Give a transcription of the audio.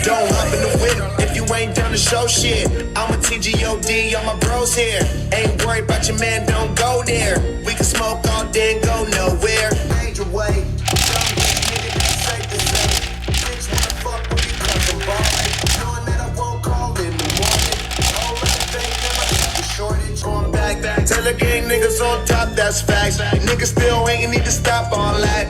Don't hop in the whip if you ain't down to show shit. I'm a TGOD, all my bros here. Ain't worried about your man, don't go there. We can smoke all day and go nowhere. Major way, dumb nigga, that's safe to say. Bitch wanna fuck when you come from ballin'. Knowing that I won't call in the morning. All that thing never got the shortage. Going back, tell the gang niggas on top, that's facts. Niggas still ain't need to stop all that.